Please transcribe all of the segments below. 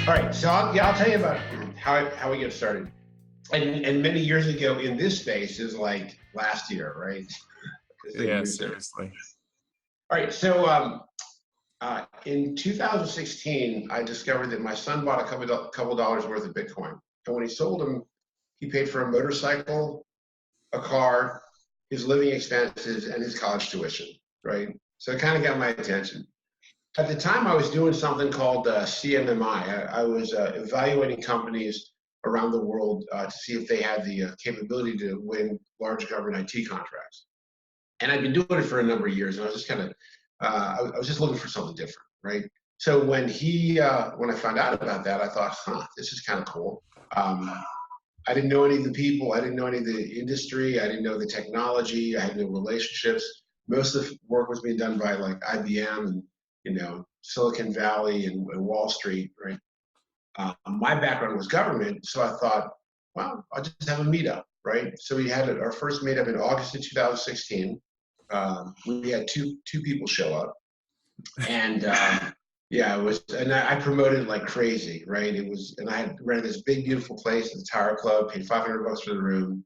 All right, so I'll tell you about how we get started. And many years ago in this space is like last year, right? Yeah, seriously. All right, so in 2016, I discovered that my son bought a couple dollars worth of Bitcoin. And when he sold them, he paid for a motorcycle, a car, his living expenses, and his college tuition, right? So it kind of got my attention. At the time, I was doing something called CMMI. I was evaluating companies around the world to see if they had the capability to win large government IT contracts. And I'd been doing it for a number of years, and I was just kind of, I was just looking for something different, right? So when I found out about that, I thought, this is kind of cool. I didn't know any of the people. I didn't know any of the industry. I didn't know the technology. I had no relationships. Most of the work was being done by like IBM and Silicon Valley and Wall Street, right? My background was government, so I thought, well, I'll just have a meetup, right? So we had our first meetup in August of 2016. We had two people show up, and yeah, it was, and I promoted like crazy, right? It was, and I had rented this big, beautiful place at the Tower Club, paid $500 for the room,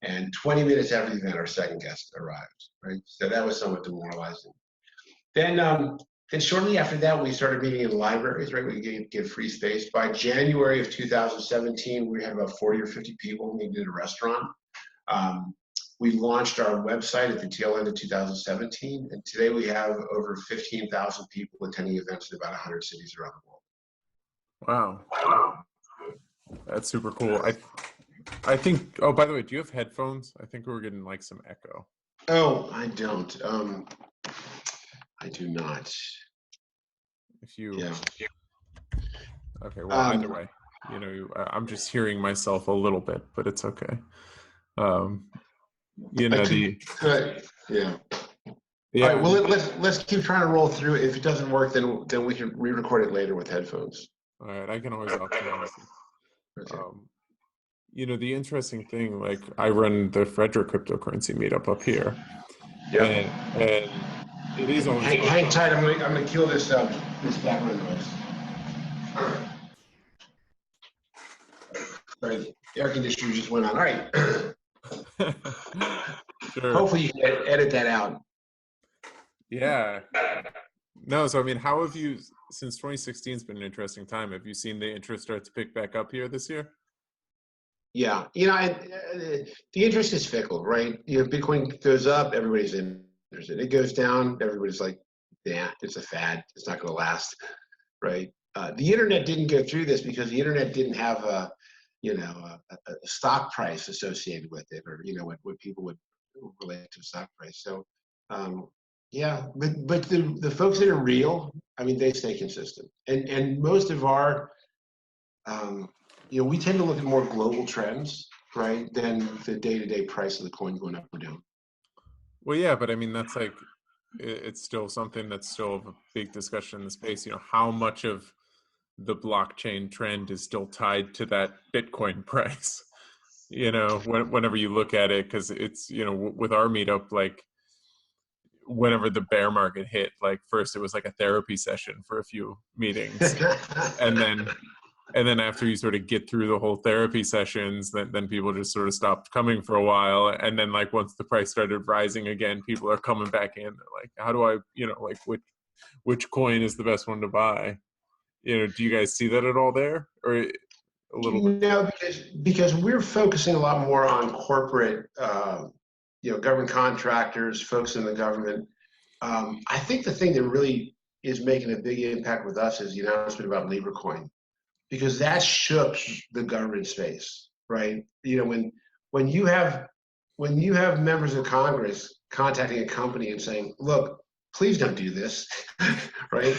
and 20 minutes after the event, our second guest arrived, right? So that was somewhat demoralizing. Then shortly after that, we started meeting in libraries, right? We get free space. By January of 2017, we had about 40 or 50 people. We did a restaurant. We launched our website at the tail end of 2017, and today we have over 15,000 people attending events in about 100 cities around the world. Wow. That's super cool. I think, oh, by the way, do you have headphones? I think we're getting like some echo. Oh, I don't. I do not. If you, yeah. Okay, well, either way, I'm just hearing myself a little bit, but it's okay. Yeah. All right, well, let's keep trying to roll through it. If it doesn't work, then we can re-record it later with headphones. All right, I can always optimize it. Okay. The interesting thing, like I run the Frederick cryptocurrency meetup up here. Yeah. And it is always hang tight. I'm gonna kill this background noise. Sorry, the air conditioner just went on. All right. Sure. Hopefully you can edit that out. Yeah. No, so I mean, how have you, since 2016 has been an interesting time, have you seen the interest start to pick back up here this year? Yeah, the interest is fickle, right? Bitcoin goes up, everybody's interested. It goes down, everybody's like, yeah, it's a fad. It's not going to last, right? The internet didn't go through this because the internet didn't have a stock price associated with it, or what people would relate to a stock price. So, yeah, but the folks that are real, I mean, they stay consistent, and most of our we tend to look at more global trends, right, than the day-to-day price of the coin going up or down. Well, yeah, but I mean, that's like, it's still something that's still a big discussion in the space. How much of the blockchain trend is still tied to that Bitcoin price? Whenever you look at it, because it's, with our meetup, like whenever the bear market hit, like first it was like a therapy session for a few meetings, and then after you sort of get through the whole therapy sessions, then people just sort of stopped coming for a while. And then like once the price started rising again, people are coming back in. They're like, how do I, like which coin is the best one to buy? Do you guys see that at all there, or a little bit? No, because we're focusing a lot more on corporate, government contractors, folks in the government. I think the thing that really is making a big impact with us is the announcement about LibraCoin, because that shook the government space, right? When you have members of Congress contacting a company and saying, look, please don't do this, right?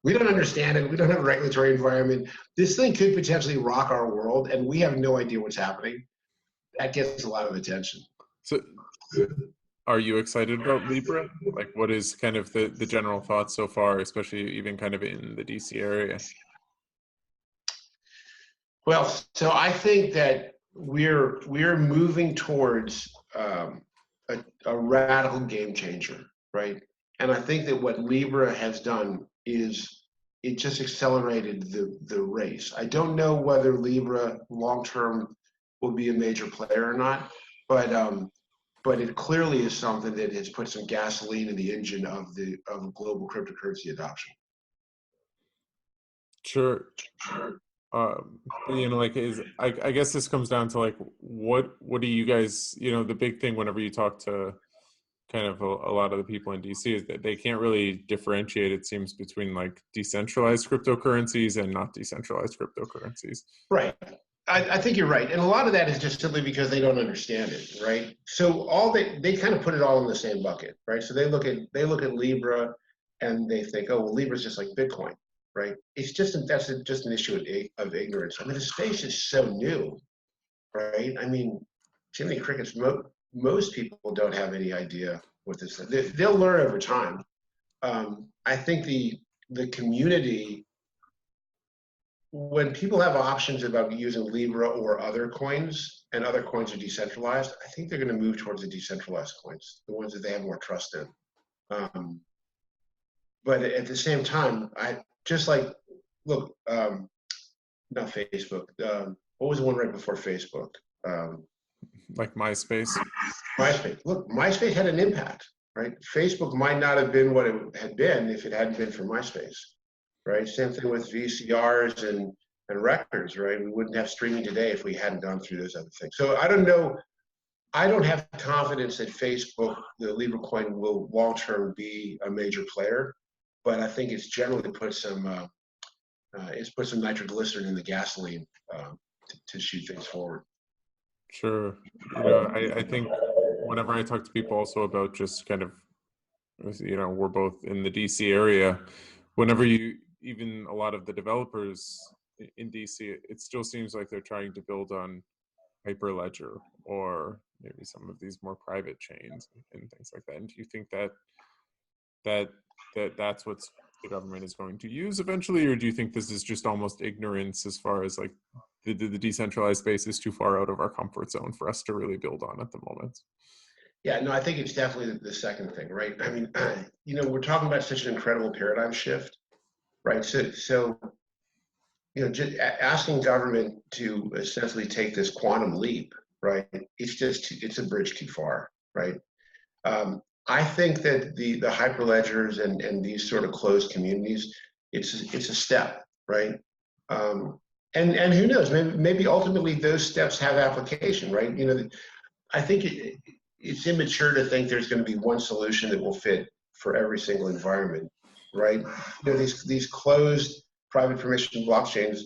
We don't understand it. We don't have a regulatory environment. This thing could potentially rock our world, and we have no idea what's happening. That gets a lot of attention. So are you excited about Libra? Like, what is kind of the general thoughts so far, especially even kind of in the DC area? Well, so I think that we're moving towards a radical game changer, right? And I think that what Libra has done is it just accelerated the race. I don't know whether Libra long term will be a major player or not, but it clearly is something that has put some gasoline in the engine of global cryptocurrency adoption. Sure. But, like, I guess this comes down to like, what do you guys, the big thing whenever you talk to kind of a lot of the people in DC is that they can't really differentiate, it seems, between like decentralized cryptocurrencies and not decentralized cryptocurrencies. Right. I think you're right. And a lot of that is just simply because they don't understand it, right? So they kind of put it all in the same bucket, right? So they look at Libra and they think, oh, well, Libra's just like Bitcoin, right? That's just an issue of ignorance. I mean, the space is so new, right? I mean, Jiminy Crickets, most people don't have any idea what this is. They'll learn over time. I think the community, when people have options about using Libra or other coins, and other coins are decentralized, I think they're going to move towards the decentralized coins, the ones that they have more trust in. But at the same time, look, not Facebook. What was the one right before Facebook? Like MySpace. MySpace. Look, MySpace had an impact, right? Facebook might not have been what it had been if it hadn't been for MySpace, right? Same thing with VCRs and records, right? We wouldn't have streaming today if we hadn't gone through those other things. So I don't know. I don't have confidence that Facebook, the Libra coin, will long-term be a major player, but I think it's generally put some nitroglycerin in the gasoline to shoot things forward. Sure. I think whenever I talk to people also about just kind of, we're both in the DC area, whenever even a lot of the developers in DC, it still seems like they're trying to build on Hyperledger or maybe some of these more private chains and things like that. And do you think that's what the government is going to use eventually, or do you think this is just almost ignorance as far as like the decentralized space is too far out of our comfort zone for us to really build on at the moment? Yeah, no, I think it's definitely the second thing, right? I mean, we're talking about such an incredible paradigm shift, right? So just asking government to essentially take this quantum leap, right? It's a bridge too far, right? I think that the hyperledgers and these sort of closed communities, it's a step, right? And who knows? Maybe ultimately those steps have application, right? I think it's immature to think there's going to be one solution that will fit for every single environment, right? These closed private permission blockchains.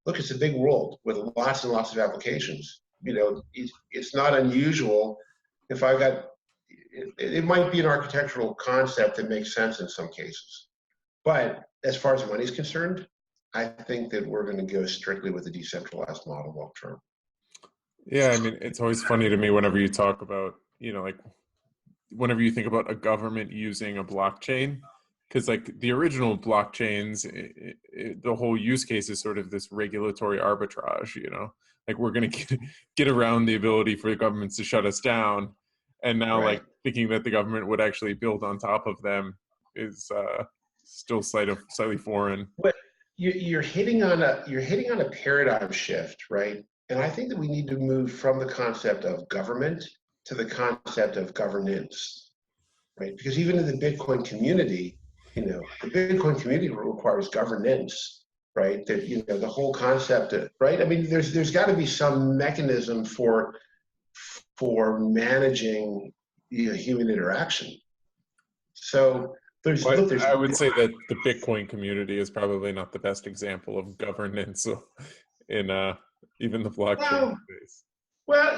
Look, it's a big world with lots and lots of applications. It's not unusual if I got. It might be an architectural concept that makes sense in some cases, but as far as money is concerned, I think that we're going to go strictly with a decentralized model long term. Yeah, I mean, it's always funny to me whenever you talk about, like whenever you think about a government using a blockchain, because like the original blockchains, the whole use case is sort of this regulatory arbitrage, like we're going to get around the ability for the governments to shut us down. And now, Right. like thinking that the government would actually build on top of them is still slightly foreign. But you're hitting on a paradigm shift, right? And I think that we need to move from the concept of government to the concept of governance, right? Because even in the Bitcoin community, the Bitcoin community requires governance, right? That the whole concept of, right? I mean, there's got to be some mechanism for managing human interaction. So I would say that the Bitcoin community is probably not the best example of governance in even the blockchain space. Well,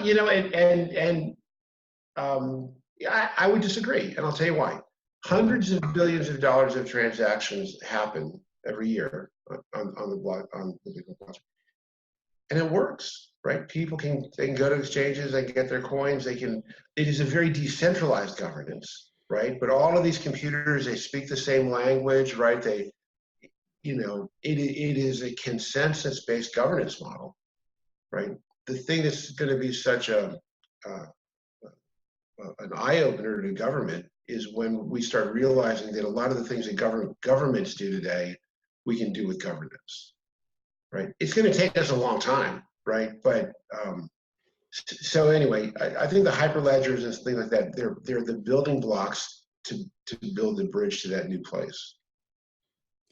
I would disagree, and I'll tell you why. Hundreds of billions of dollars of transactions happen every year on the Bitcoin blockchain, and it works. Right? People can go to exchanges, they can get their coins, it is a very decentralized governance, right? But all of these computers, they speak the same language, right? It is a consensus-based governance model, right? The thing that's going to be such an eye-opener to government is when we start realizing that a lot of the things that governments do today we can do with governance, right? It's going to take us a long time, right? But so anyway, I think the hyperledgers and things like that, they're the building blocks to build the bridge to that new place.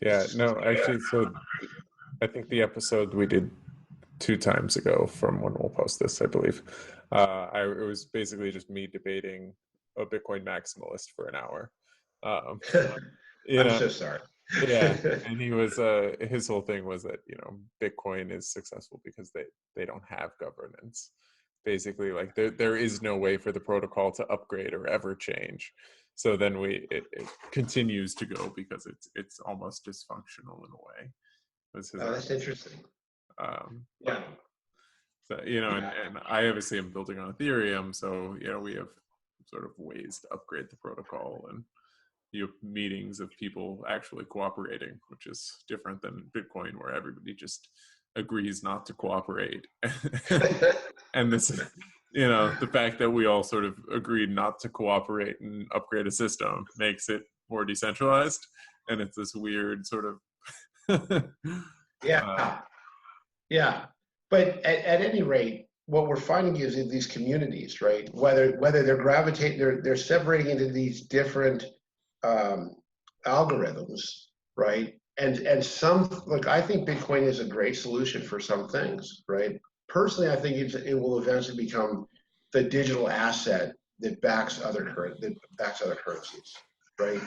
Yeah, no, actually, so I think the episode we did 2 times ago from when we'll post this, I believe, it was basically just me debating a Bitcoin maximalist for an hour. I'm so sorry. Yeah, and he was his whole thing was that Bitcoin is successful because they don't have governance. Basically, like there is no way for the protocol to upgrade or ever change. So then it continues to go because it's almost dysfunctional in a way. That's interesting. Yeah. So, and I obviously am building on Ethereum, so we have sort of ways to upgrade the protocol, and you have meetings of people actually cooperating, which is different than Bitcoin, where everybody just agrees not to cooperate. And this, the fact that we all sort of agreed not to cooperate and upgrade a system makes it more decentralized, and it's this weird sort of yeah. But at any rate, what we're finding is in these communities, right? Whether they're separating into these different algorithms, right? And some, like, I think Bitcoin is a great solution for some things, right? Personally, I think it will eventually become the digital asset that backs other currencies, right?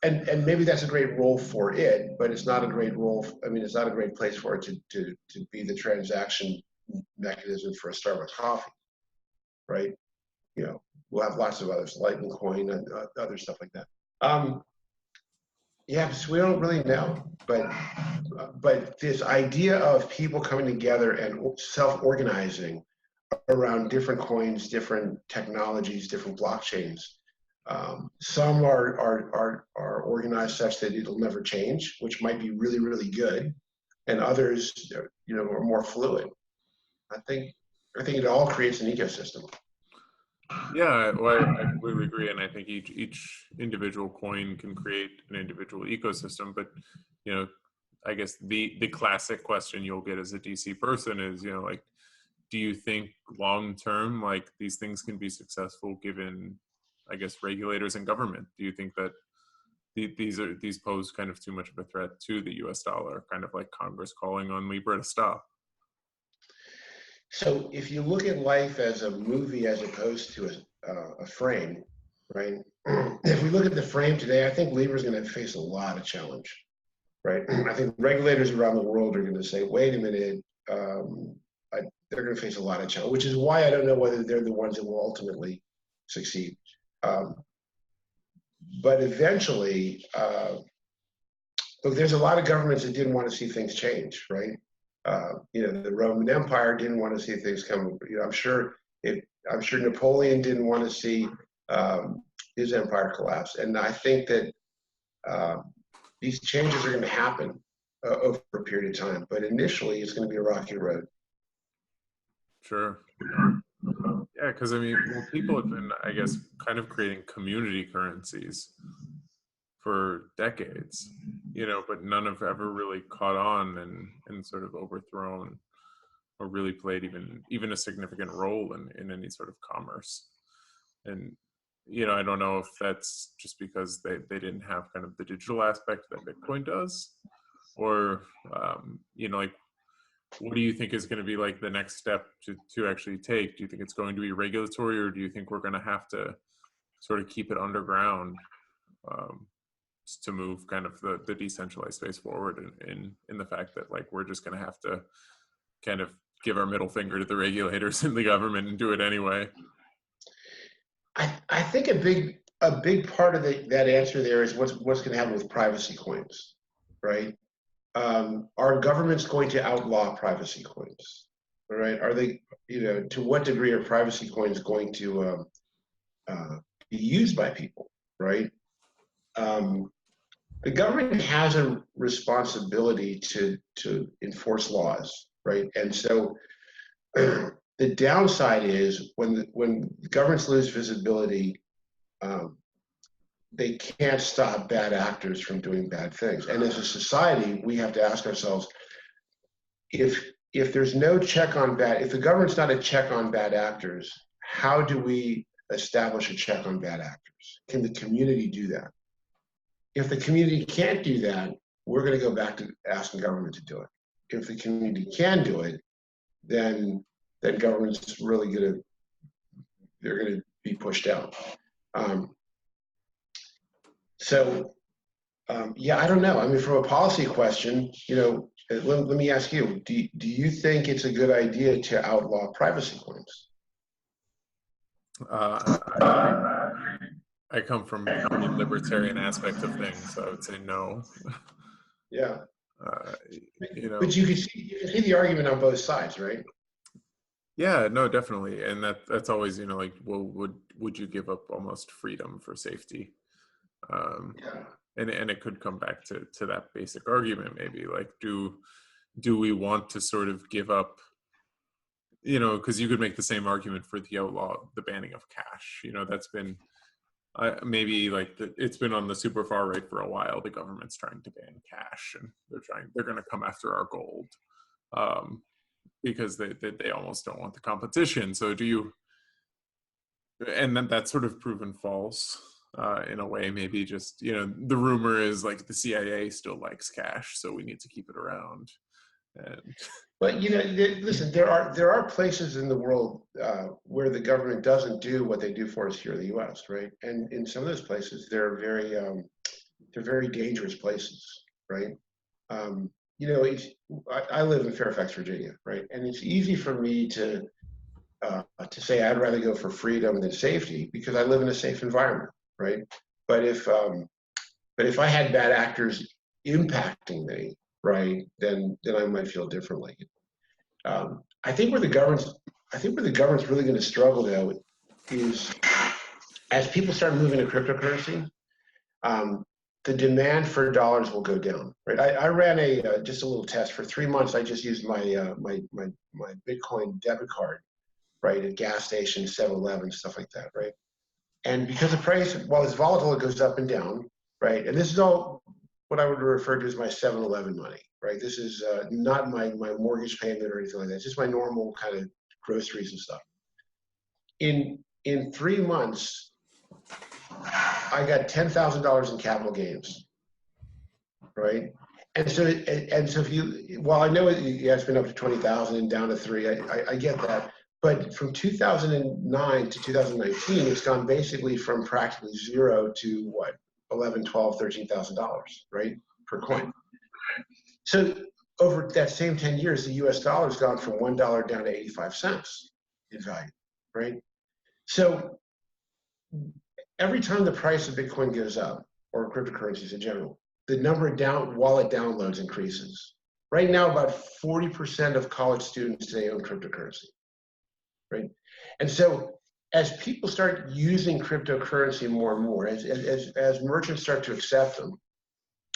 And maybe that's a great role for it, but it's not a great role. I mean, it's not a great place for it to be the transaction mechanism for a Starbucks coffee, right? We'll have lots of others, Lightning Coin and other stuff like that. Yeah, so we don't really know, but this idea of people coming together and self-organizing around different coins, different technologies, different blockchains. Some are organized such that it'll never change, which might be really, really good, and others, are more fluid. I think it all creates an ecosystem. Yeah, well, I completely agree, and I think each individual coin can create an individual ecosystem. But I guess the classic question you'll get as a DC person is, like, do you think long term, like, these things can be successful given, I guess, regulators and government? Do you think that these pose kind of too much of a threat to the U.S. dollar, kind of like Congress calling on Libra to stop? So if you look at life as a movie as opposed to a frame, right? If we look at the frame today, I think Libra is going to face a lot of challenge, right? I think regulators around the world are going to say, wait a minute, they're going to face a lot of challenge, which is why I don't know whether they're the ones that will ultimately succeed. But eventually, look, there's a lot of governments that didn't want to see things change, right? The Roman Empire didn't want to see things come. I'm sure Napoleon didn't want to see his empire collapse. And I think that these changes are going to happen over a period of time. But initially, it's going to be a rocky road. Sure. Yeah, because people have been, I guess, kind of creating community currencies for decades, but none have ever really caught on and sort of overthrown or really played even a significant role in any sort of commerce. And I don't know if that's just because they didn't have kind of the digital aspect that Bitcoin does, or like, what do you think is going to be like the next step to actually take? Do you think it's going to be regulatory, or do you think we're going to have to sort of keep it underground to move kind of the decentralized space forward in the fact that, like, we're just going to have to kind of give our middle finger to the regulators and the government and do it anyway? I think a big part of that answer there is what's going to happen with privacy coins, right? Are governments going to outlaw privacy coins? All right. Are they, to what degree are privacy coins going to be used by people, right? The government has a responsibility to enforce laws, right? And so the downside is when governments lose visibility, they can't stop bad actors from doing bad things. And as a society, we have to ask ourselves, if there's no check on bad, if the government's not a check on bad actors, how do we establish a check on bad actors? Can the community do that? If the community can't do that, we're going to go back to asking government to do it. If the community can do it, then government's really they're going to be pushed out. Yeah, I don't know. I mean, from a policy question, let me ask you, do you think it's a good idea to outlaw privacy coins? I come from the libertarian aspect of things, so I would say no. Yeah. But you can see the argument on both sides, right? Yeah, no, definitely. And that's always, like, well, would you give up almost freedom for safety? Yeah. And it could come back to that basic argument, maybe, like, do we want to sort of give up, because you could make the same argument for the banning of cash. That's been maybe like it's been on the super far right for a while. The government's trying to ban cash, and they're going to come after our gold, because they almost don't want the competition. So and then that's sort of proven false. In a way, maybe just, the rumor is like the CIA still likes cash, so we need to keep it around. But listen, there are places in the world where the government doesn't do what they do for us here in the U.S., right? And in some of those places, they're very dangerous places, right? I live in Fairfax, Virginia, right? And it's easy for me to say I'd rather go for freedom than safety because I live in a safe environment. Right, but if I had bad actors impacting me, right, then I might feel differently. I think where the government's really going to struggle though is as people start moving to cryptocurrency, the demand for dollars will go down. Right, I ran just a little test for 3 months. I just used my Bitcoin debit card, right, at gas stations, 7-Eleven, stuff like that, right. And because the price, while it's volatile, it goes up and down, right? And this is all what I would refer to as my 7-Eleven money, right? This is not my mortgage payment or anything like that. It's just my normal kind of groceries and stuff. In 3 months, I got $10,000 in capital gains, right? And so while I know it's been up to 20,000 and down to 3, I get that. But from 2009 to 2019, it's gone basically from practically zero to what, $11,000, $12,000, $13,000, right, per coin. So over that same 10 years, the U.S. dollar's gone from $1 down to 85 cents in value, right? So every time the price of Bitcoin goes up, or cryptocurrencies in general, the number of wallet downloads increases. Right now, about 40% of college students today own cryptocurrency. Right, and so as people start using cryptocurrency more and more, as merchants start to accept them,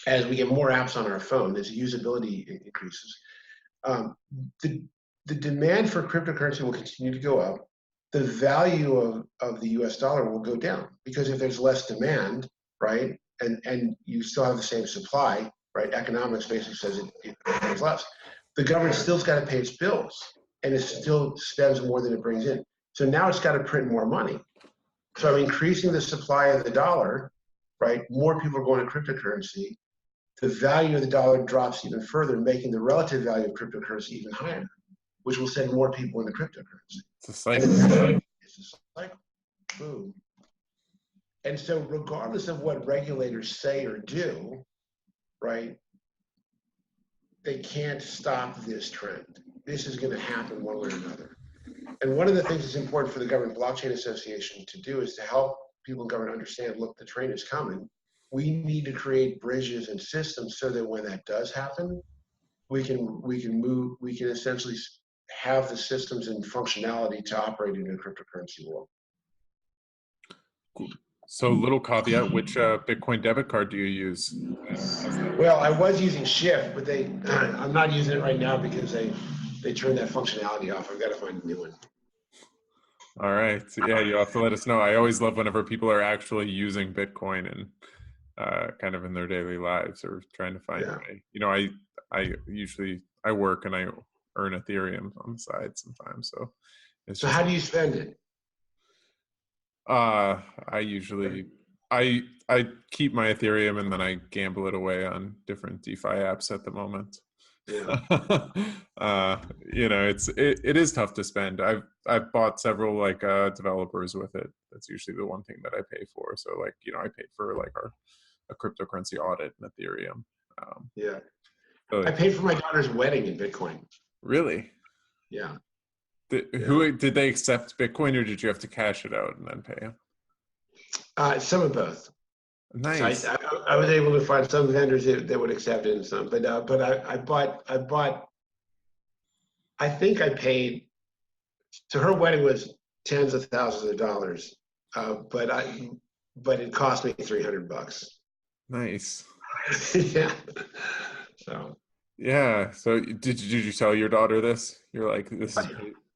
as we get more apps on our phone, as usability increases, the demand for cryptocurrency will continue to go up. The value of the U.S. dollar will go down because if there's less demand, right, and you still have the same supply, right, economics basically says it becomes less. The government still's got to pay its bills. And it still spends more than it brings in. So now it's got to print more money. So I'm increasing the supply of the dollar, right? More people are going to cryptocurrency. The value of the dollar drops even further, making the relative value of cryptocurrency even higher, which will send more people into cryptocurrency. It's a cycle. It's a cycle. Boom. And so regardless of what regulators say or do, right, they can't stop this trend. This is going to happen one way or another. And one of the things that's important for the Government Blockchain Association to do is to help people in government understand, look, the train is coming. We need to create bridges and systems so that when that does happen, we can essentially have the systems and functionality to operate in a cryptocurrency world. Cool. So little caveat, which Bitcoin debit card do you use? Well, I was using Shift, but I'm not using it right now because they turned that functionality off. I've got to find a new one. All right. Yeah, you have to let us know. I always love whenever people are actually using Bitcoin and kind of in their daily lives or trying to find a Yeah. way. I usually I work and I earn Ethereum on the side sometimes. So it's So just how do you spend it? I usually I keep my Ethereum and then I gamble it away on different DeFi apps at the moment. Yeah. uh, it is tough to spend. I've bought several like developers with it. That's usually the one thing that I pay for. So like I paid for like a cryptocurrency audit in Ethereum. Yeah. So I like, paid for my daughter's wedding in Bitcoin. really, Yeah. Yeah. who did they accept Bitcoin or did you have to cash it out and then pay? Some of both. So Nice. I was able to find some vendors that would accept it and some, but I think I paid. So her wedding was tens of thousands of dollars, but it cost me $300. Nice. Yeah. So Yeah. So did you tell your daughter this? You're like, this is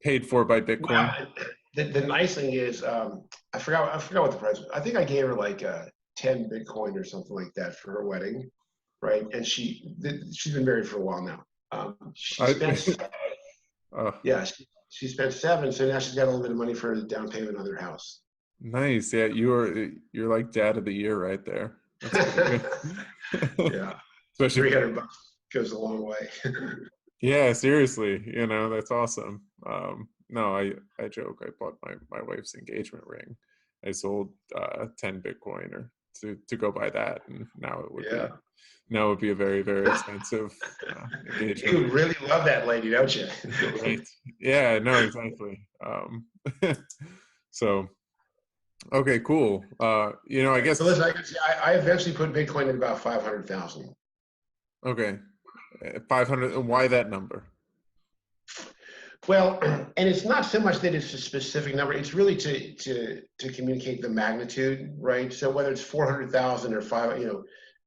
paid for by Bitcoin. well, the nice thing is, I forgot what the price was. I think I gave her like 10 Bitcoin or something like that for her wedding, right? And she's been married for a while now. She I, spent uh, Yeah, she spent 7, so now she's got a little bit of money for the down payment on their house. nice. Yeah, you're like dad of the year right there. That's pretty good. Yeah, Especially, $300 goes a long way. yeah, seriously, that's awesome. No, I joke. I bought my wife's engagement ring. I sold 10 Bitcoin or to go buy that, and Yeah, now it would be a very, very expensive engagement you ring. really love that lady, don't you? Right. Yeah, no, exactly. So okay, cool. I So guess listen, I eventually put Bitcoin at about 500,000. okay. 500, why that number? Well, and it's not so much that it's a specific number; it's really to communicate the magnitude, right? So whether it's 400,000 or five,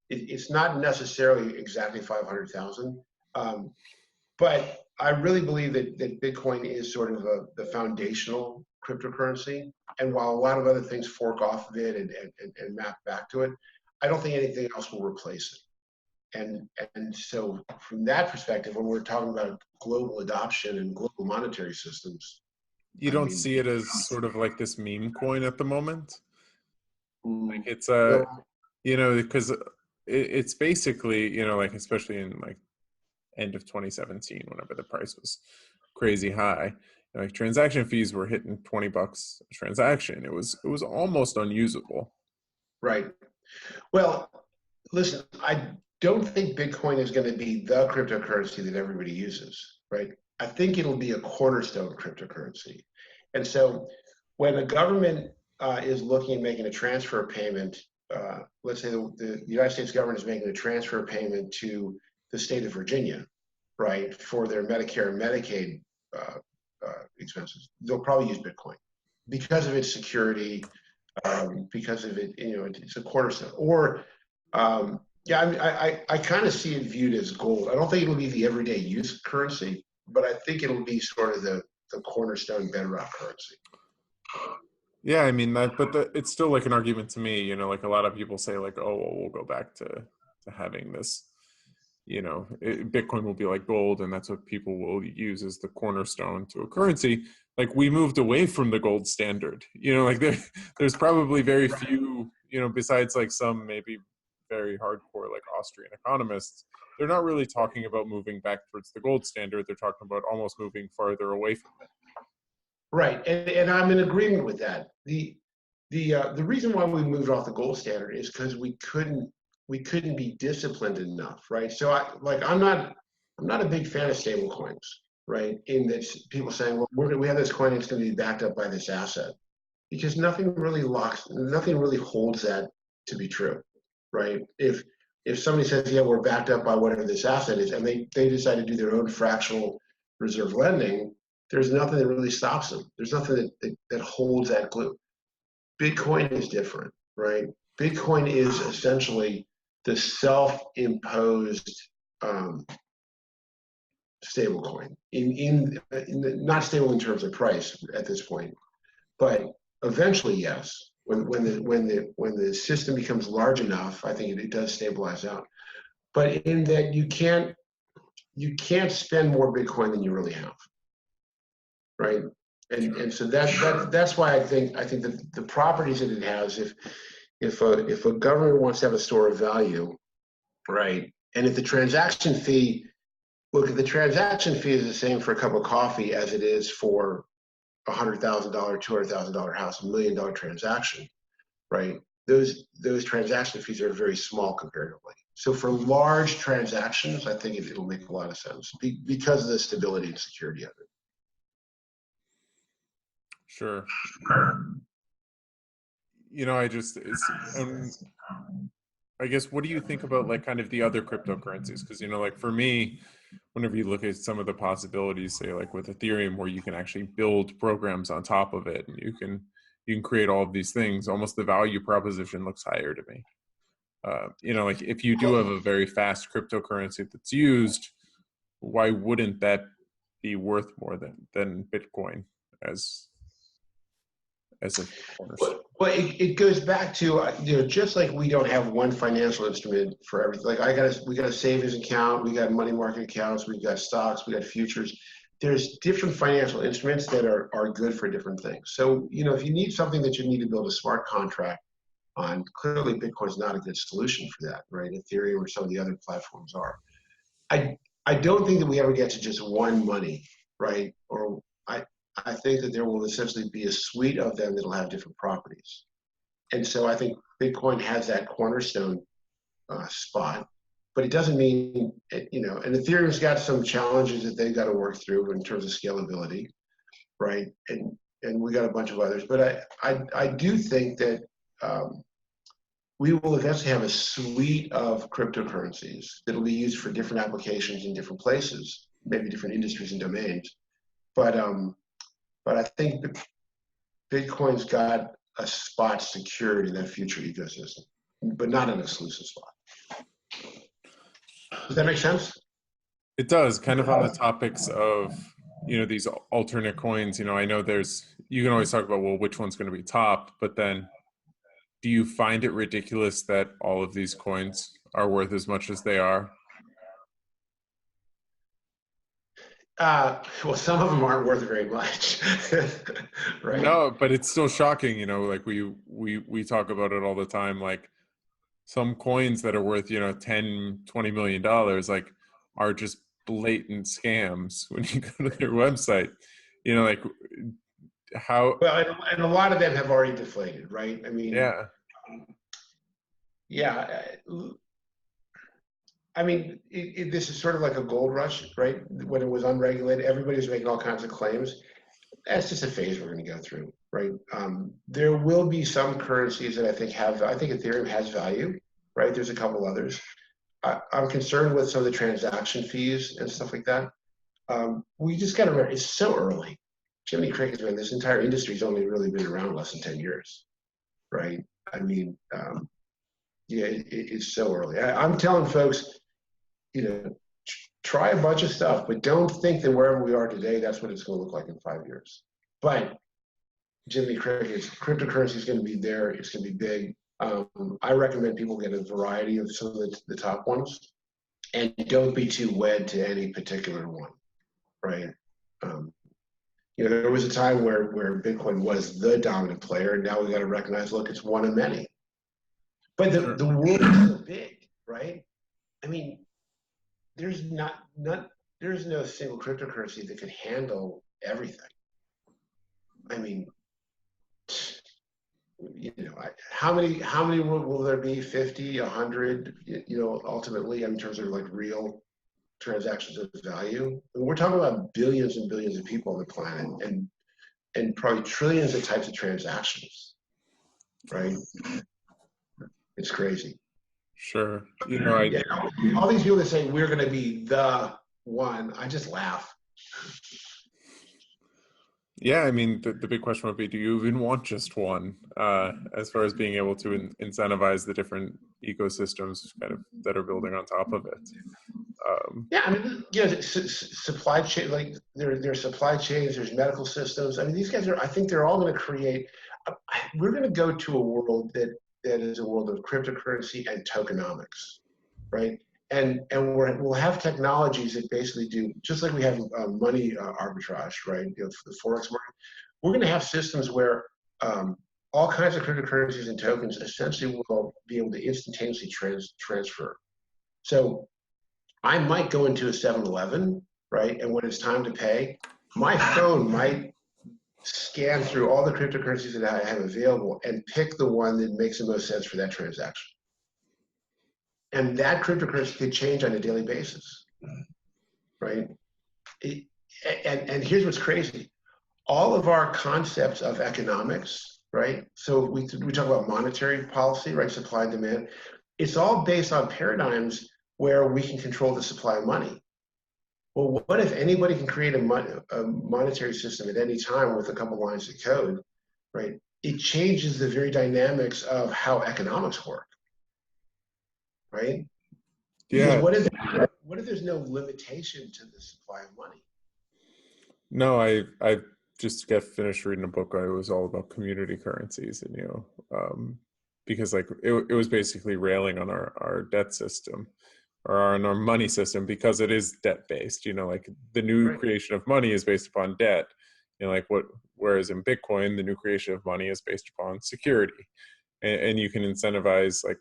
it's not necessarily exactly 500,000. Um, But I really believe that Bitcoin is sort of the foundational cryptocurrency. And while a lot of other things fork off of it and map back to it, I don't think anything else will replace it. And so from that perspective, when we're talking about global adoption and global monetary systems, You I don't mean, see it as sort of like this meme coin at the moment? Like it's no, because it's basically, like especially in like end of 2017, whenever the price was crazy high, like transaction fees were hitting $20 a transaction. It was almost unusable. right. Well, listen, I don't think Bitcoin is going to be the cryptocurrency that everybody uses, right? I think it'll be a cornerstone cryptocurrency. And so when a government is looking at making a transfer payment, let's say the United States government is making a transfer payment to the state of Virginia, right, for their Medicare and Medicaid expenses, they'll probably use Bitcoin because of its security, because of it, it's a cornerstone. Or, yeah, I kind of see it viewed as gold. I don't think it'll be the everyday use currency, but I think it'll be sort of the cornerstone bedrock currency. Yeah, I mean that, but it's still like an argument to me. Like a lot of people say, like, oh, well, we'll go back to having this. Bitcoin will be like gold, and that's what people will use as the cornerstone to a currency. Like we moved away from the gold standard. Like there's probably very few. Besides like some maybe very hardcore like Austrian economists, they're not really talking about moving back towards the gold standard. They're talking about almost moving farther away from it. Right, and I'm in agreement with that. The reason why we moved off the gold standard is because we couldn't be disciplined enough, right? So I'm not a big fan of stable coins, right? In that people saying, well, we have this coin, it's going to be backed up by this asset, because nothing really holds that to be true, right? If somebody says, yeah, we're backed up by whatever this asset is, and they decide to do their own fractional reserve lending, there's nothing that really stops them. There's nothing that holds that glue. Bitcoin is different, right? Bitcoin is essentially the self-imposed stablecoin, in not stable in terms of price at this point, But eventually, yes. When the system becomes large enough, I think it does stabilize out. But in that you can't spend more Bitcoin than you really have, right? And so that's why I think that the properties that it has, if a government wants to have a store of value, right, and if the transaction fee, look, if the transaction fee is the same for a cup of coffee as it is for $100,000, $200,000 house, $1 million transaction, right? Those transaction fees are very small comparatively. So for large transactions, I think it'll make a lot of sense because of the stability and security of it. Sure. I guess, what do you think about like kind of the other cryptocurrencies? Because, like for me, whenever you look at some of the possibilities, say like with Ethereum, where you can actually build programs on top of it and you can create all of these things, almost the value proposition looks higher to me. Like if you do have a very fast cryptocurrency that's used, why wouldn't that be worth more than Bitcoin as a cornerstone? Well, it goes back to just like we don't have one financial instrument for everything. Like we got a savings account, we got money market accounts, we got stocks, we got futures. There's different financial instruments that are good for different things. So if you need something that you need to build a smart contract on, clearly Bitcoin is not a good solution for that, right? Ethereum or some of the other platforms are. I don't think that we ever get to just one money, right? Or I think that there will essentially be a suite of them that'll have different properties. And so I think Bitcoin has that cornerstone spot, but it doesn't mean, and Ethereum's got some challenges that they've got to work through in terms of scalability, right? And we got a bunch of others, but I do think that we will eventually have a suite of cryptocurrencies that'll be used for different applications in different places, maybe different industries and domains. But I think Bitcoin's got a spot secured in that future ecosystem, but not an exclusive spot. Does that make sense? It does. Kind of on the topics of, these alternate coins, I know you can always talk about, well, which one's going to be top, but then do you find it ridiculous that all of these coins are worth as much as they are? Well, some of them aren't worth very much, right? No, but it's still shocking, like we talk about it all the time, like some coins that are worth, $10, $20 million, like are just blatant scams when you go to their website, like how. Well, and a lot of them have already deflated, right? I mean, yeah. I mean, this is sort of like a gold rush, right? When it was unregulated, everybody was making all kinds of claims. That's just a phase we're going to go through, right? There will be some currencies that I think Ethereum has value, right? There's a couple others. I'm concerned with some of the transaction fees and stuff like that. We just got to remember, it's so early. Jiminy Cricket's been, this entire industry's only really been around less than 10 years, right? I mean, yeah, it's so early. I'm telling folks, try a bunch of stuff, but don't think that wherever we are today, that's what it's going to look like in 5 years. But Jiminy Cricket's cryptocurrency is going to be there. It's going to be big. I recommend people get a variety of some of the top ones, and don't be too wed to any particular one, right? There was a time where Bitcoin was the dominant player, and now we got to recognize, look, it's one of many. But the world is so big, right? I mean, there's no single cryptocurrency that could handle everything. I mean, how many will there be? 50, 100? Ultimately, in terms of like real transactions of value. I mean, we're talking about billions and billions of people on the planet, and probably trillions of types of transactions, right? It's crazy. Sure. All these people that say we're going to be the one, I just laugh. Yeah, I mean, the big question would be, do you even want just one, as far as being able to incentivize the different ecosystems kind of that are building on top of it? Yeah, I mean, supply chain, like there's supply chains, there's medical systems. I mean, these guys I think they're all going to create. We're going to go to a world that is a world of cryptocurrency and tokenomics, right? And we'll have technologies that basically do just like we have money arbitrage, right? The forex market. We're going to have systems where all kinds of cryptocurrencies and tokens essentially will be able to instantaneously transfer. So I might go into a 7-Eleven, right? And when it's time to pay, my phone might scan through all the cryptocurrencies that I have available and pick the one that makes the most sense for that transaction. And that cryptocurrency could change on a daily basis, right? And here's what's crazy. All of our concepts of economics, right? So we talk about monetary policy, right? Supply and demand. It's all based on paradigms where we can control the supply of money. Well, what if anybody can create a monetary system at any time with a couple lines of code, right? It changes the very dynamics of how economics work, right? Yeah. Because what if there's no limitation to the supply of money? No, I just got finished reading a book. It was all about community currencies, and because like it was basically railing on our debt system or on our money system because it is debt based. Like the new creation of money is based upon debt. Whereas in Bitcoin, the new creation of money is based upon security, and you can incentivize, like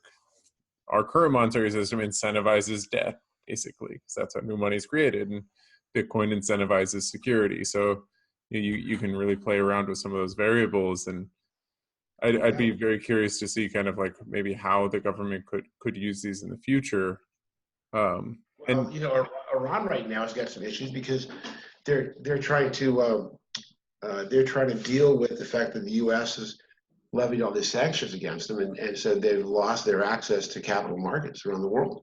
our current monetary system incentivizes debt basically because that's how new money is created, and Bitcoin incentivizes security. So you can really play around with some of those variables, and I'd be very curious to see kind of like maybe how the government could use these in the future. Iran right now has got some issues because they're trying to deal with the fact that the U.S. has levied all these sanctions against them, and so they've lost their access to capital markets around the world,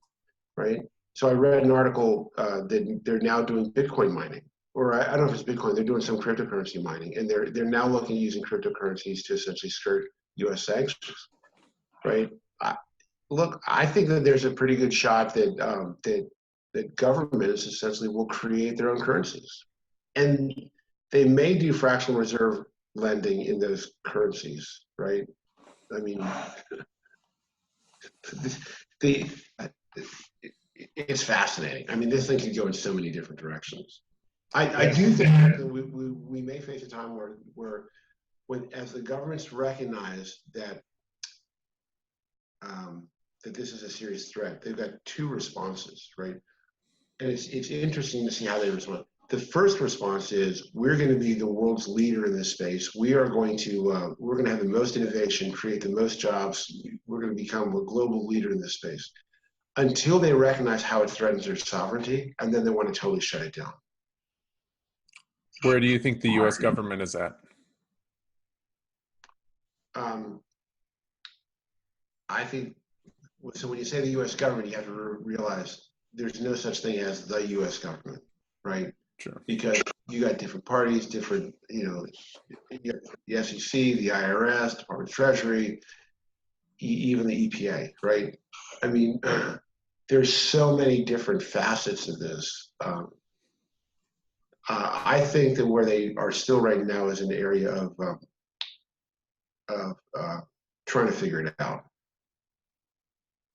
right? So I read an article that they're now doing Bitcoin mining, or I don't know if it's Bitcoin. They're doing some cryptocurrency mining, and they're now looking at using cryptocurrencies to essentially skirt U.S. sanctions, right? I think that there's a pretty good shot that governments essentially will create their own currencies, and they may do fractional reserve lending in those currencies, right? I mean, it's fascinating. I mean, this thing could go in so many different directions. I do think that we may face a time where as the governments recognize that that this is a serious threat, they've got two responses, right? And it's interesting to see how they respond. The first response is we're going to be the world's leader in this space. We're going to have the most innovation, create the most jobs. We're going to become a global leader in this space until they recognize how it threatens their sovereignty, and then they want to totally shut it down. Where do you think the U.S. government is at? I think, so when you say the U.S. government, you have to realize there's no such thing as the U.S. government, right? Sure. Because you got different parties, different, you got the SEC, the IRS, Department of Treasury, even the EPA, right? I mean, there's so many different facets of this. I think that where they are still right now is an area of trying to figure it out.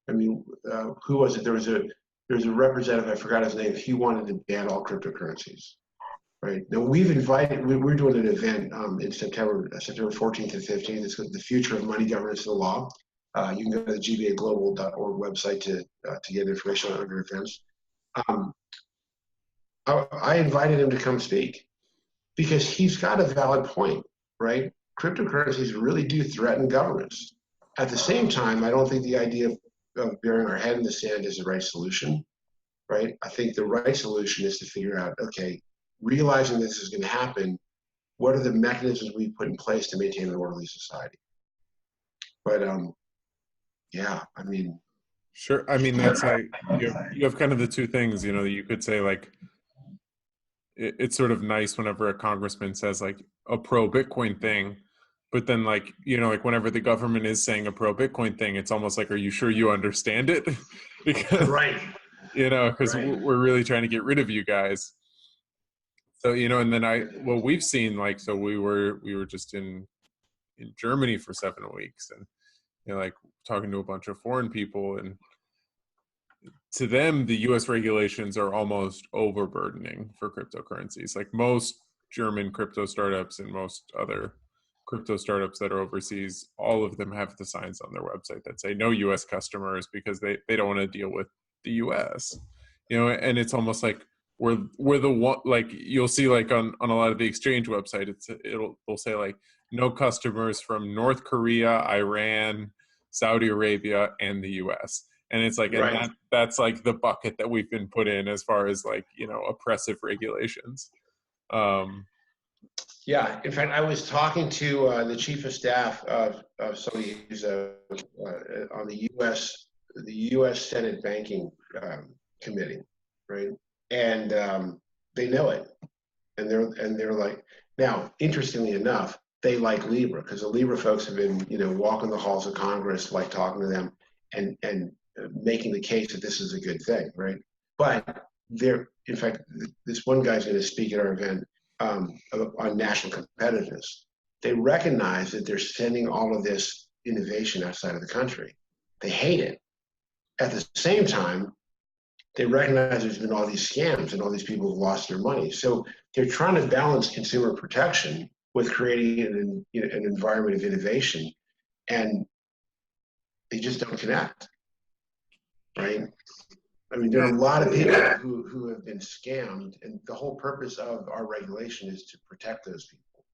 I mean, who was it? There was a representative, I forgot his name. He wanted to ban all cryptocurrencies, right? Now we're doing an event in September 14th and 15th. It's the future of money governance and the law. You can go to the gbaglobal.org website to get information on other events. I invited him to come speak because he's got a valid point, right? Cryptocurrencies really do threaten governments. At the same time, I don't think the idea of burying our head in the sand is the right solution, right? I think the right solution is to figure out, okay, realizing this is going to happen, what are the mechanisms we put in place to maintain an orderly society? But yeah, I mean. Sure. I mean, that's like, you have kind of the two things, you could say like, it's sort of nice whenever a congressman says like a pro Bitcoin thing, but then like, like whenever the government is saying a pro Bitcoin thing, it's almost like, are you sure you understand it? Because right. because Right. we're really trying to get rid of you guys. So, and then we've seen, like, so we were just in Germany for 7 weeks, and, like, talking to a bunch of foreign people, and to them, the US regulations are almost overburdening for cryptocurrencies. Like, most German crypto startups and most other crypto startups that are overseas, all of them have the signs on their website that say no US customers, because they don't want to deal with the US. And it's almost like we're the one, like, you'll see, like, on a lot of the exchange website, it'll say, like, no customers from North Korea, Iran, Saudi Arabia, and the US. And it's like, Right. and that's like the bucket that we've been put in as far as, like, oppressive regulations. Yeah. In fact, I was talking to the chief of staff of somebody who's on the U.S. Senate Banking Committee, right? And they know it, and they're like, now, interestingly enough, they like Libra, because the Libra folks have been, walking the halls of Congress, like, talking to them and making the case that this is a good thing, right? But in fact, this one guy's going to speak at our event on national competitiveness. They recognize that they're sending all of this innovation outside of the country. They hate it. At the same time, they recognize there's been all these scams and all these people have lost their money. So they're trying to balance consumer protection with creating an environment of innovation, and they just don't connect, right? I mean, there are a lot of people who have been scammed, and the whole purpose of our regulation is to protect those people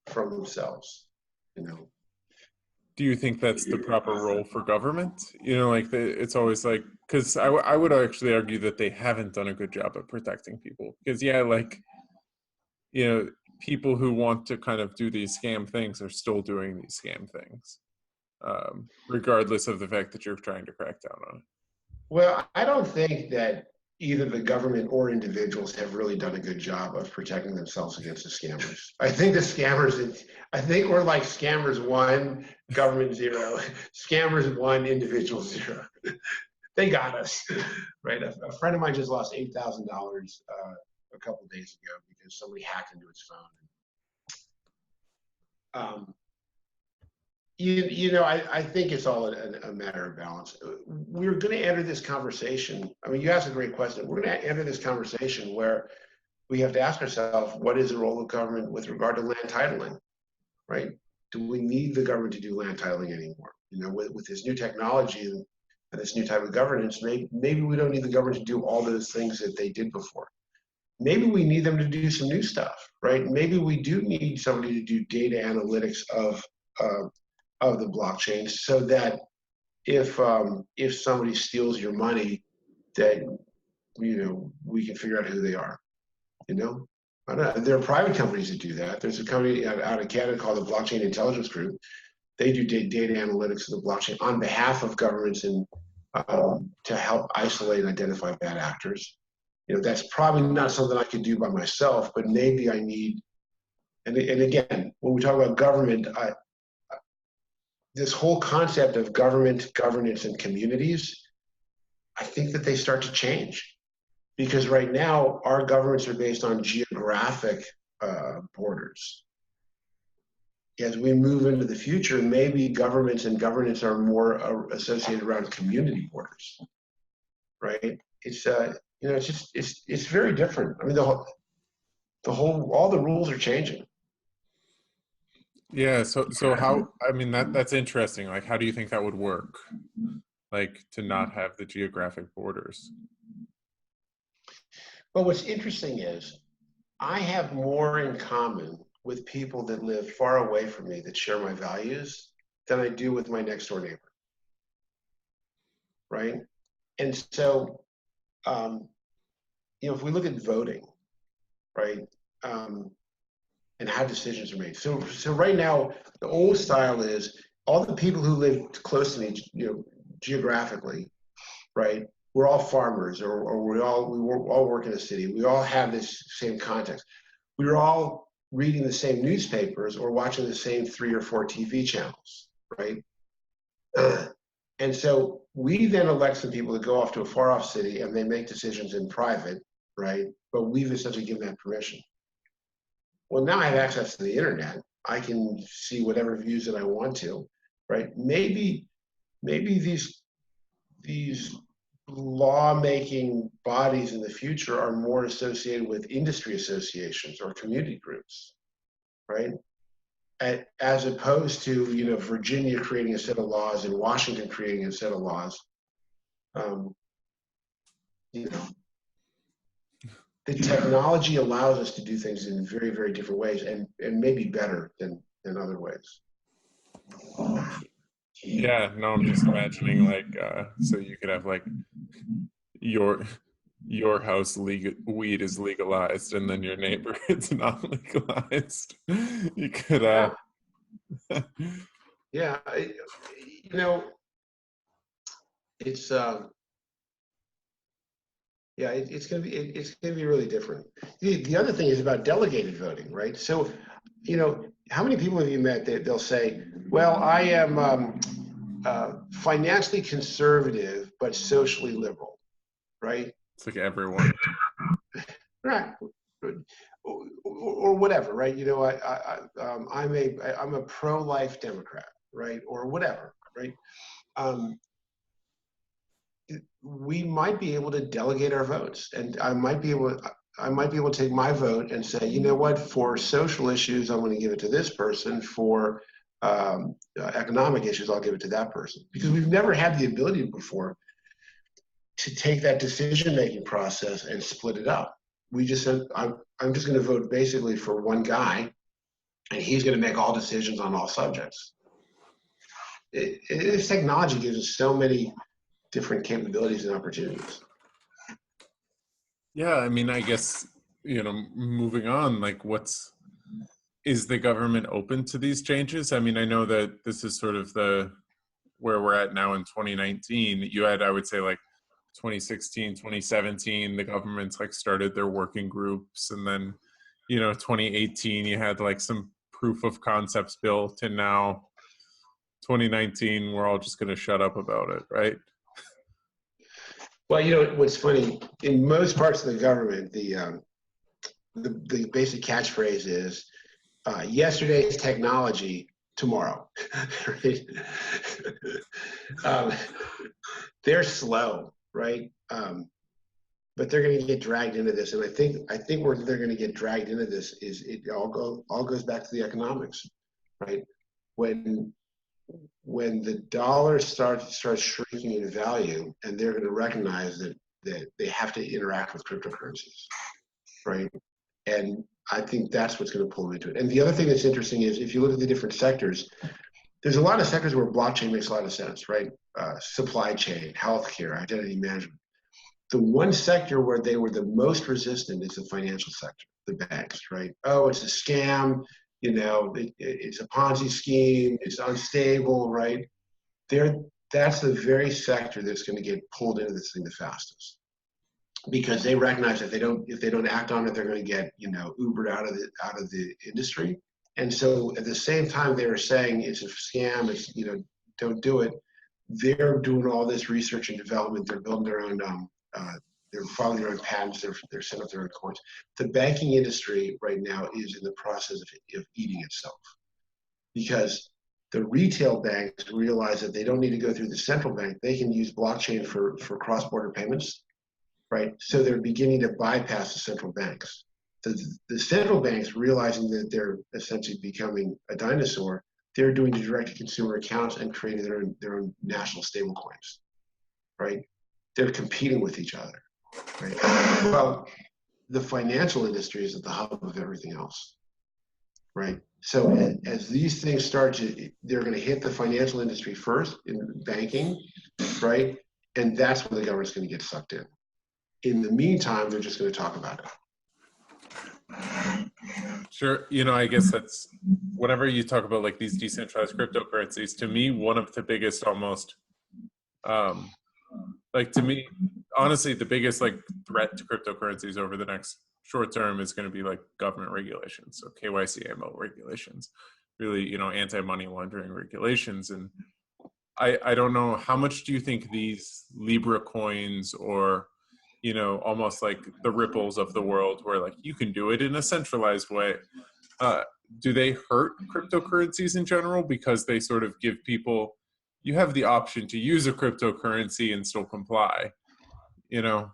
from themselves, Do you think that's the proper role for government? Like, it's always like, because I would actually argue that they haven't done a good job of protecting people. Because, like, people who want to kind of do these scam things are still doing these scam things, regardless of the fact that you're trying to crack down on it. Well, I don't think that either the government or individuals have really done a good job of protecting themselves against the scammers. I think we're like scammers 1, government 0, scammers 1, individual 0. They got us, right? A friend of mine just lost $8,000 a couple of days ago because somebody hacked into his phone. I think it's all a matter of balance. We're going to enter this conversation. I mean, you asked a great question. We're going to enter this conversation where we have to ask ourselves, what is the role of government with regard to land titling, right? Do we need the government to do land titling anymore? With this new technology and this new type of governance, maybe we don't need the government to do all those things that they did before. Maybe we need them to do some new stuff, right? Maybe we do need somebody to do data analytics of the blockchain, so that if somebody steals your money, that we can figure out who they are. I don't know. There are private companies that do that. There's a company out of Canada called the Blockchain Intelligence Group. They do data analytics of the blockchain on behalf of governments and to help isolate and identify bad actors. That's probably not something I could do by myself, but maybe I need. And again, when we talk about government, this whole concept of government, governance, and communities, I think that they start to change, because right now our governments are based on geographic borders. As we move into the future, maybe governments and governance are more associated around community borders, right? It's very different. I mean, all the rules are changing. Yeah. So how, I mean, that's interesting. Like, how do you think that would work? Like, to not have the geographic borders? Well, what's interesting is I have more in common with people that live far away from me that share my values than I do with my next door neighbor. Right? And so, if we look at voting, right? And how decisions are made. So right now, the old style is all the people who live close to me, geographically, right? We're all farmers, or we all work in a city. We all have this same context. We were all reading the same newspapers or watching the same 3 or 4 TV channels, right? And so we then elect some people to go off to a far off city and they make decisions in private, right? But we've essentially given that permission. Well, now I have access to the internet. I can see whatever views that I want to, right? Maybe these lawmaking bodies in the future are more associated with industry associations or community groups, right? As opposed to Virginia creating a set of laws and Washington creating a set of laws. You know, the technology allows us to do things in very, very different ways, and maybe better than other ways. Yeah, no, I'm just imagining like so you could have like your house weed is legalized and then your neighbor it's not legalized. You could yeah, it's it's gonna be really different. The other thing is about delegated voting, right? So, how many people have you met that they'll say, "Well, I am financially conservative but socially liberal," right? It's like everyone. Right. Or whatever, right? I'm a pro-life Democrat, right? Or whatever, right? We might be able to delegate our votes, and I might be able to take my vote and say, you know what, for social issues, I'm going to give it to this person. For economic issues, I'll give it to that person. Because we've never had the ability before to take that decision-making process and split it up. We just said, I'm just going to vote basically for one guy, and he's going to make all decisions on all subjects. This technology gives us so many different capabilities and opportunities. Yeah, I mean, I guess, moving on, like is the government open to these changes? I mean, I know that this is sort of where we're at now in 2019. You had, I would say, like 2016, 2017, the governments like started their working groups, and then 2018 you had like some proof of concepts built, and now 2019 we're all just going to shut up about it, right? Well, what's funny, in most parts of the government, the basic catchphrase is yesterday's technology, tomorrow. Right? They're slow, right? But they're going to get dragged into this, and I think where they're going to get dragged into this is it all goes back to the economics, right? When the dollar starts shrinking in value, and they're going to recognize that they have to interact with cryptocurrencies, right? And I think that's what's going to pull them into it. And the other thing that's interesting is if you look at the different sectors, there's a lot of sectors where blockchain makes a lot of sense, right? Supply chain, healthcare, identity management. The one sector where they were the most resistant is the financial sector, the banks, right? Oh, it's a scam. It's a Ponzi scheme. It's unstable, right? That's the very sector that's going to get pulled into this thing the fastest, because they recognize that if they don't act on it, they're going to get Ubered out of the industry. And so at the same time they were saying it's a scam, it's don't do it. They're doing all this research and development. They're building their own. They're filing their own patents. They're setting up their own coins. The banking industry right now is in the process of eating itself, because the retail banks realize that they don't need to go through the central bank. They can use blockchain for cross-border payments, right? So they're beginning to bypass the central banks. The central banks, realizing that they're essentially becoming a dinosaur, they're doing the direct-to-consumer accounts and creating their own national stablecoins, right? They're competing with each other, right? Well, the financial industry is at the hub of everything else, right? So as these things they're going to hit the financial industry first in banking, right? And that's when the government's going to get sucked in. In the meantime, they're just going to talk about it. Sure. I guess that's whenever you talk about like these decentralized cryptocurrencies, to me, one of the biggest almost, like to me, honestly, the biggest like threat to cryptocurrencies over the next short term is going to be like government regulations. So KYC, AML regulations, really, anti-money laundering regulations. And I don't know, how much do you think these Libra coins, or, you know, almost like the Ripples of the world, where like you can do it in a centralized way, do they hurt cryptocurrencies in general, because they sort of give people, you have the option to use a cryptocurrency and still comply, you know?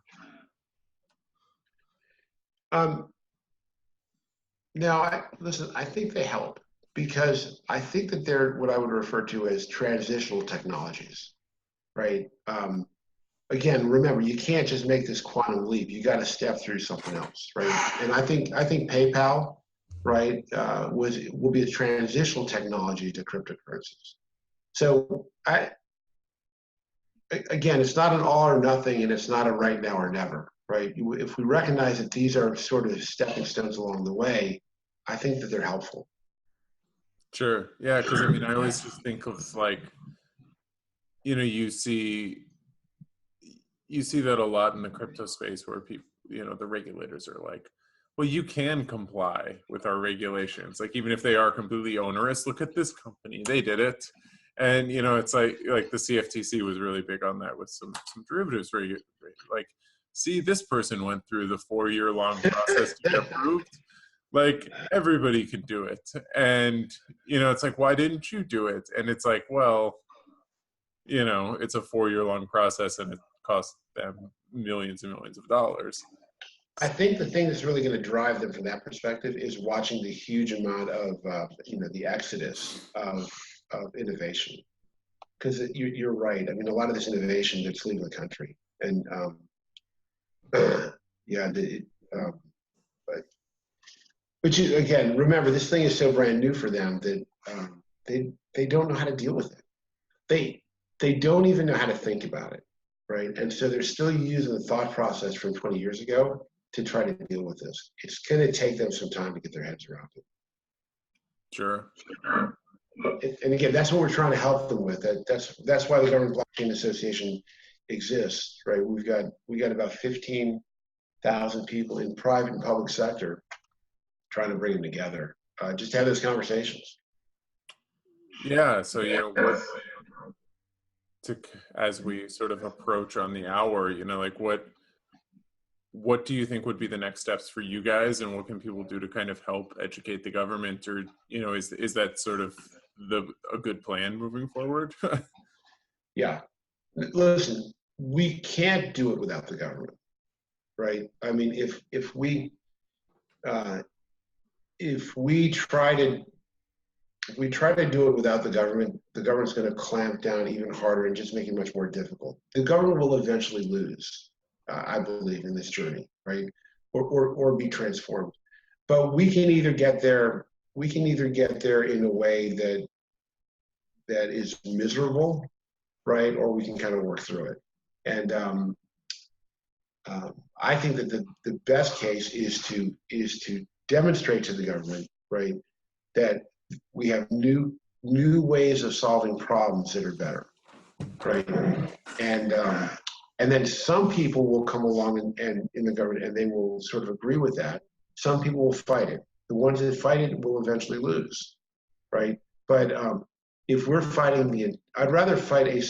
Now, listen, I think they help because I think that they're what I would refer to as transitional technologies, right? Again, remember, you can't just make this quantum leap. You got to step through something else, right? And I think PayPal, right, will be a transitional technology to cryptocurrencies. So again, it's not an all or nothing, and it's not a right now or never, right? If we recognize that these are sort of stepping stones along the way, I think that they're helpful. Sure. Yeah, because I mean, I always just think of like, you know, you see that a lot in the crypto space, where people, you know, the regulators are like, well, you can comply with our regulations, like even if they are completely onerous. Look at this company, they did it. And you know, it's like the CFTC was really big on that with some derivatives like, see, this person went through the 4-year long process to get approved, like everybody can do it. And you know, it's like, why didn't you do it? And it's like, well, you know, it's a 4-year long process and it cost them millions and millions of dollars. I think the thing that's really going to drive them from that perspective is watching the huge amount of, you know, the exodus of innovation. Because you're right. I mean, a lot of this innovation that's leaving the country, and yeah, but you, again, remember, this thing is so brand new for them that they don't know how to deal with it. They don't even know how to think about it, right? And so they're still using the thought process from 20 years ago to try to deal with this. It's going to take them some time to get their heads around it. Sure. And again, that's what we're trying to help them with. That's why the Government Blockchain Association exists, right? We got about 15,000 people in private and public sector trying to bring them together, just to have those conversations. Yeah. So, you know, as we sort of approach on the hour, you know, like what do you think would be the next steps for you guys, and what can people do to kind of help educate the government? Or, you know, is that sort of a good plan moving forward? Yeah. Listen, we can't do it without the government, right? I mean, if we try to do it without the government's going to clamp down even harder and just make it much more difficult. The government will eventually lose, I believe, in this journey, right? Or be transformed. But we can either get there in a way that is miserable, right? Or we can kind of work through it. And I think that the best case is to demonstrate to the government, right, that we have new ways of solving problems that are better, right? And then some people will come along and in the government, and they will sort of agree with that. Some people will fight it. The ones that fight it will eventually lose, right? But if we're fighting I'd rather fight a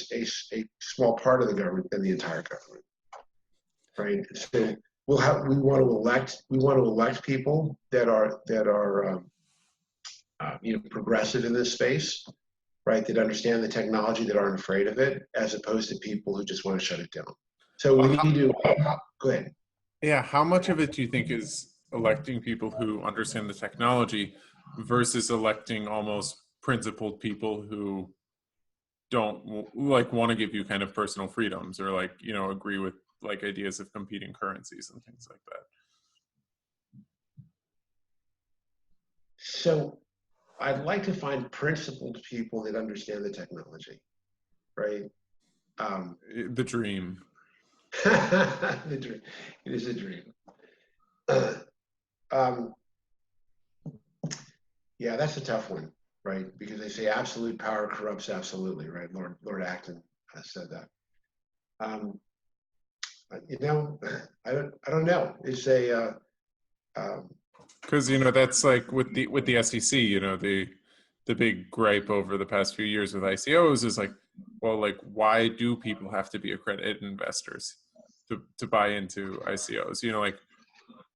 small part of the government than the entire government, right? So we want to elect people that are you know, progressive in this space, right? That understand the technology, that aren't afraid of it, as opposed to people who just want to shut it down. So we need to go ahead. Yeah, how much of it do you think is electing people who understand the technology versus electing almost principled people who don't like want to give you kind of personal freedoms, or like, you know, agree with like ideas of competing currencies and things like that? So I'd like to find principled people that understand the technology, right? The dream. The dream. It is a dream. Yeah, that's a tough one, right? Because they say absolute power corrupts absolutely, right? Lord Acton said that. You know, I don't know. It's a because you know, that's like with the SEC, you know, the big gripe over the past few years with ICOs is like, well, like, why do people have to be accredited investors to buy into ICOs? You know, like,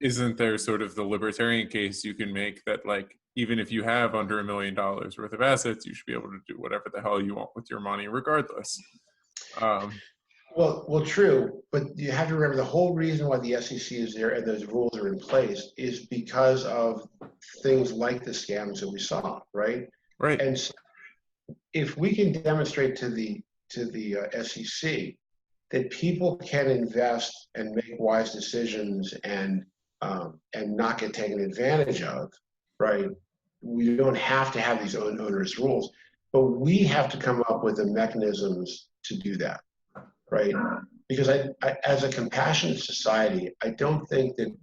isn't there sort of the libertarian case you can make that, like, even if you have under $1 million worth of assets, you should be able to do whatever the hell you want with your money regardless? Well, true, but you have to remember the whole reason why the SEC is there and those rules are in place is because of things like the scams that we saw, right? Right. And so if we can demonstrate to the SEC that people can invest and make wise decisions and not get taken advantage of, right? We don't have to have these onerous rules, but we have to come up with the mechanisms to do that, right? Because I as a compassionate society, I don't think that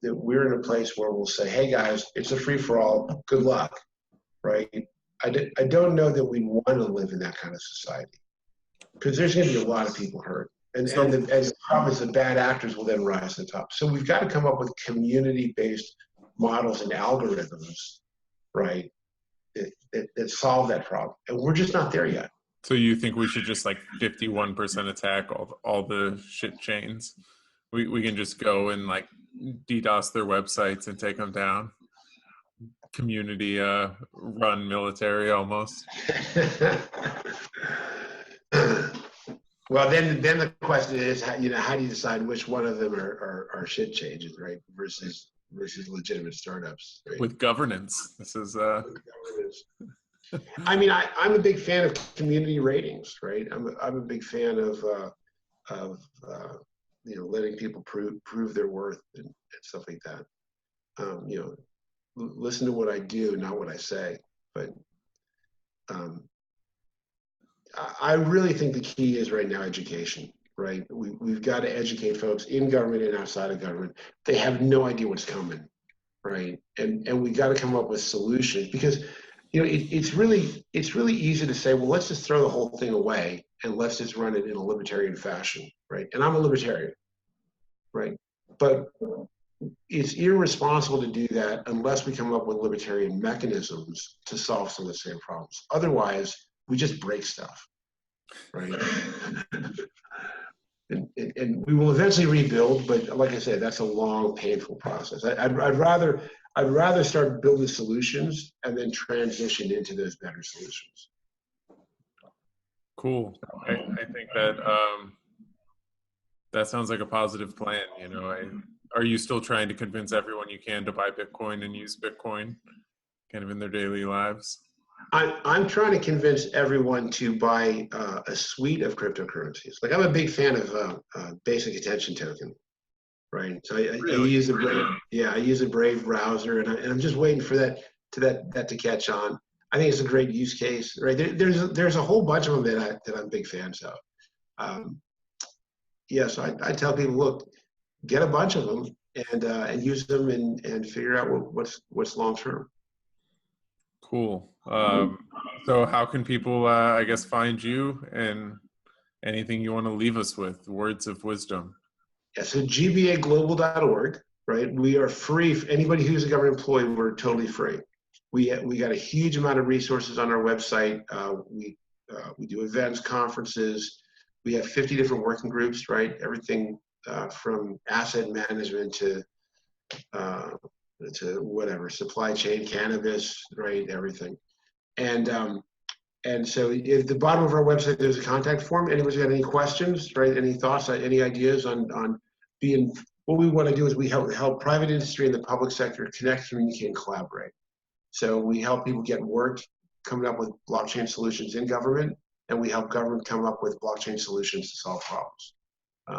we're in a place where we'll say, hey guys, it's a free-for-all, good luck, right? I don't know that we want to live in that kind of society because there's going to be a lot of people hurt. And the problem is the bad actors will then rise to the top. So we've got to come up with community-based models and algorithms, right, that solve that problem. And we're just not there yet. So you think we should just like 51% attack all the shit chains? We can just go and like DDoS their websites and take them down? Community run military almost. Well, then the question is, how do you decide which one of them are shit changes, right, versus legitimate startups, right? With governance. This is I mean, I'm a big fan of community ratings, right? I'm a big fan of letting people prove their worth and stuff like that. Listen to what I do, not what I say. But I really think the key is right now education, right? We've got to educate folks in government and outside of government. They have no idea what's coming, right? And we got to come up with solutions because, it's really easy to say, well, let's just throw the whole thing away and let's just run it in a libertarian fashion, right? And I'm a libertarian, right? But it's irresponsible to do that unless we come up with libertarian mechanisms to solve some of the same problems. Otherwise, we just break stuff, right? and we will eventually rebuild, but like I said, that's a long, painful process. I'd rather start building solutions and then transition into those better solutions. Cool. I think that that sounds like a positive plan. Are you still trying to convince everyone you can to buy Bitcoin and use Bitcoin kind of in their daily lives? I'm trying to convince everyone to buy a suite of cryptocurrencies. Like I'm a big fan of basic attention token, right? So I use a Brave browser, and I'm just waiting for that to catch on. I think it's a great use case, right? There's a whole bunch of them that I'm big fans of. So I tell people, look, get a bunch of them and use them and figure out what's long term. Cool. So how can people, find you and anything you want to leave us with, words of wisdom? Yeah, so gbaglobal.org, right? We are free. For anybody who's a government employee, we're totally free. We got a huge amount of resources on our website. We do events, conferences. We have 50 different working groups, right? Everything from asset management to whatever, supply chain, cannabis, right? Everything. And so at the bottom of our website, there's a contact form. Anybody's got any questions, right? Any thoughts, any ideas on being, what we want to do is we help private industry and the public sector connect, communicate, and collaborate. So we help people get work coming up with blockchain solutions in government, and we help government come up with blockchain solutions to solve problems.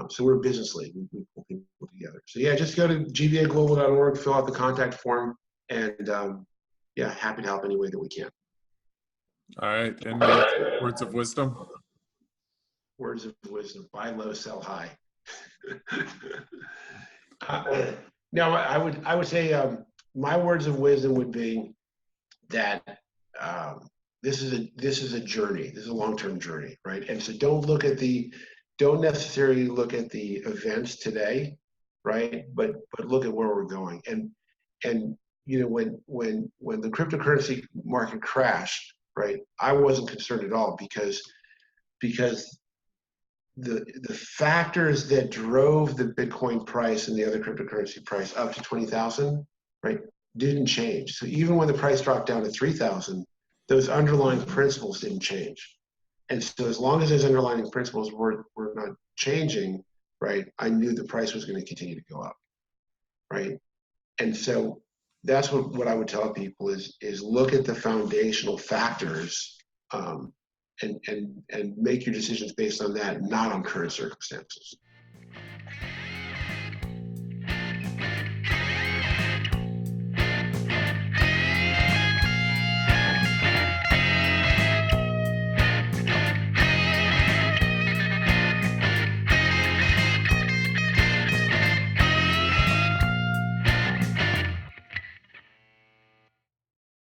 So we're a business league. We pull people together. So yeah, just go to gbaglobal.org, fill out the contact form, and happy to help any way that we can. All right. And words of wisdom? Words of wisdom: buy low, sell high. Now, I would say my words of wisdom would be that this is a journey. This is a long-term journey, right? And so don't necessarily look at the events today, right? But look at where we're going. And when the cryptocurrency market crashed, right, I wasn't concerned at all because because the factors that drove the Bitcoin price and the other cryptocurrency price up to 20,000, right, didn't change. So even when the price dropped down to 3,000, those underlying principles didn't change. And so as long as those underlying principles were not changing, right, I knew the price was going to continue to go up, right? And so that's what I would tell people is look at the foundational factors and make your decisions based on that, not on current circumstances.